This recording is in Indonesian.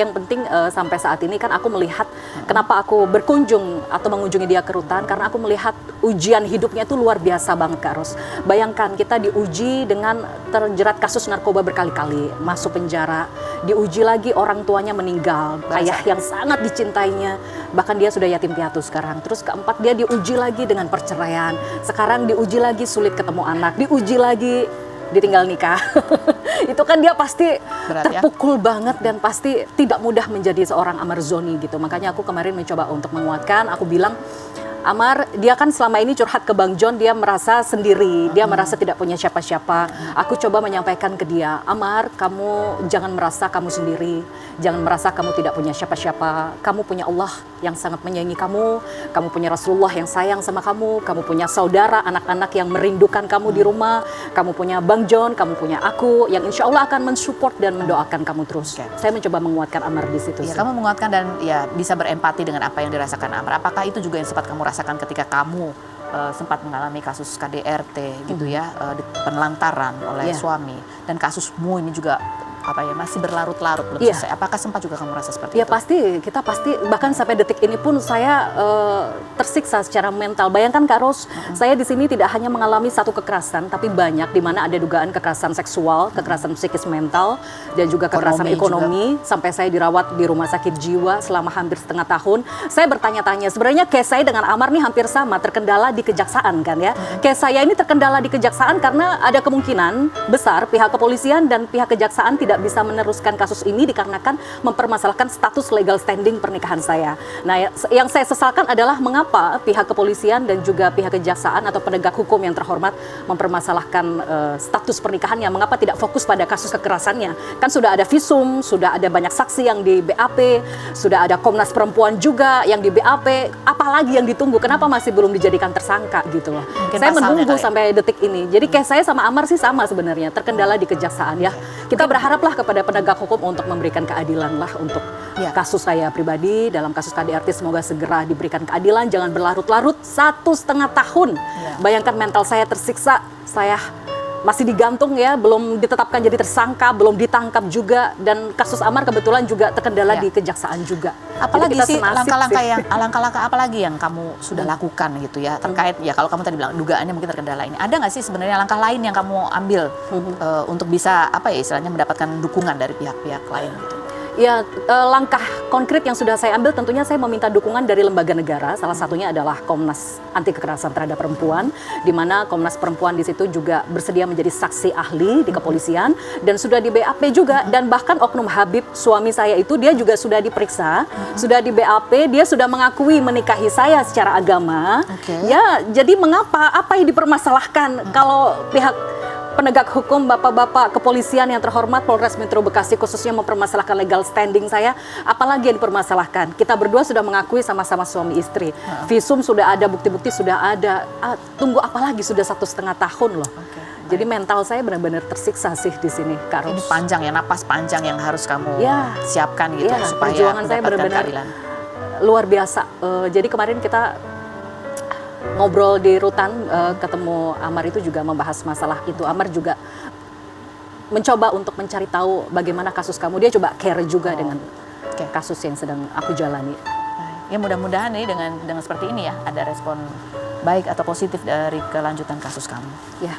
Yang penting sampai saat ini kan aku melihat kenapa aku berkunjung atau mengunjungi dia ke rutan, karena aku melihat ujian hidupnya itu luar biasa banget, Kak Ros. Bayangkan kita diuji dengan terjerat kasus narkoba berkali-kali, masuk penjara, diuji lagi orang tuanya meninggal, ayah yang sangat dicintainya, bahkan dia sudah yatim piatu sekarang. Terus keempat, dia diuji lagi dengan perceraian, sekarang diuji lagi sulit ketemu anak, diuji lagi ditinggal nikah. Itu kan dia pasti berat, terpukul banget dan pasti tidak mudah menjadi seorang Amar Zoni gitu. Makanya aku kemarin mencoba untuk menguatkan, aku bilang, Amar, dia kan selama ini curhat ke Bang John, dia merasa sendiri, dia merasa tidak punya siapa-siapa. Aku coba menyampaikan ke dia, Amar, kamu jangan merasa kamu sendiri, jangan merasa kamu tidak punya siapa-siapa. Kamu punya Allah yang sangat menyayangi kamu punya Rasulullah yang sayang sama kamu punya saudara, anak-anak yang merindukan kamu di rumah, kamu punya Bang John, kamu punya aku, yang insya Allah akan mensupport dan mendoakan kamu terus. Saya mencoba menguatkan Amar di situ. Ya, kamu menguatkan dan ya bisa berempati dengan apa yang dirasakan Amar. Apakah itu juga yang sempat kamu rasakan ketika kamu sempat mengalami kasus KDRT gitu ya, penelantaran oleh suami, dan kasusmu ini juga masih berlarut-larut belum selesai. Apakah sempat juga kamu merasa seperti itu? Ya kita pasti bahkan sampai detik ini pun saya tersiksa secara mental. Bayangkan Kak Ros, saya di sini tidak hanya mengalami satu kekerasan, tapi banyak di mana ada dugaan kekerasan seksual, kekerasan psikis mental, dan juga kekerasan ekonomi. Sampai saya dirawat di rumah sakit jiwa selama hampir setengah tahun. Saya bertanya-tanya, sebenarnya case saya dengan Amar nih hampir sama, terkendala di kejaksaan kan ya. Case saya ini terkendala di kejaksaan karena ada kemungkinan besar pihak kepolisian dan pihak kejaksaan tidak bisa meneruskan kasus ini dikarenakan mempermasalahkan status legal standing pernikahan saya. Nah, yang saya sesalkan adalah mengapa pihak kepolisian dan juga pihak kejaksaan atau penegak hukum yang terhormat mempermasalahkan status pernikahannya, mengapa tidak fokus pada kasus kekerasannya. Kan sudah ada visum, sudah ada banyak saksi yang di BAP, sudah ada Komnas Perempuan juga yang di BAP, apalagi yang ditunggu, kenapa masih belum dijadikan tersangka gitu loh. Saya menunggu sampai detik ini. Jadi kayak saya sama Amar sih sama sebenarnya, terkendala di kejaksaan ya. Kita berharaplah kepada penegak hukum untuk memberikan keadilan lah untuk kasus saya pribadi. Dalam kasus KDRT semoga segera diberikan keadilan, jangan berlarut-larut 1,5 tahun. Bayangkan mental saya tersiksa, saya masih digantung ya, belum ditetapkan jadi tersangka, belum ditangkap juga, dan kasus Amar kebetulan juga terkendala di kejaksaan juga. Apalagi sih langkah-langkah apalagi yang kamu sudah lakukan gitu ya, terkait ya kalau kamu tadi bilang dugaannya mungkin terkendala ini, ada nggak sih sebenarnya langkah lain yang kamu ambil untuk bisa istilahnya mendapatkan dukungan dari pihak-pihak lain gitu? Ya, langkah konkret yang sudah saya ambil tentunya saya meminta dukungan dari lembaga negara. Salah satunya adalah Komnas Anti Kekerasan Terhadap Perempuan, di mana Komnas Perempuan di situ juga bersedia menjadi saksi ahli di kepolisian dan sudah di BAP juga, dan bahkan oknum Habib suami saya itu dia juga sudah diperiksa, sudah di BAP, dia sudah mengakui menikahi saya secara agama. Ya, jadi mengapa apa yang dipermasalahkan kalau pihak penegak hukum, bapak-bapak kepolisian yang terhormat, Polres Metro Bekasi khususnya mempermasalahkan legal standing saya, apalagi yang dipermasalahkan? Kita berdua sudah mengakui sama-sama suami istri. Visum sudah ada, bukti-bukti sudah ada. Tunggu apalagi, sudah 1,5 tahun loh. Jadi mental saya benar-benar tersiksa sih di sini, Kak Ros. Ini panjang ya, napas panjang yang harus kamu siapkan gitu supaya perjuangan saya benar-benar luar biasa. Jadi kemarin kita ngobrol di rutan, ketemu Amar itu juga membahas masalah itu. Amar juga mencoba untuk mencari tahu bagaimana kasus kamu. Dia coba care juga dengan kasus yang sedang aku jalani. Ya mudah-mudahan nih dengan seperti ini ya ada respon baik atau positif dari kelanjutan kasus kamu. Ya.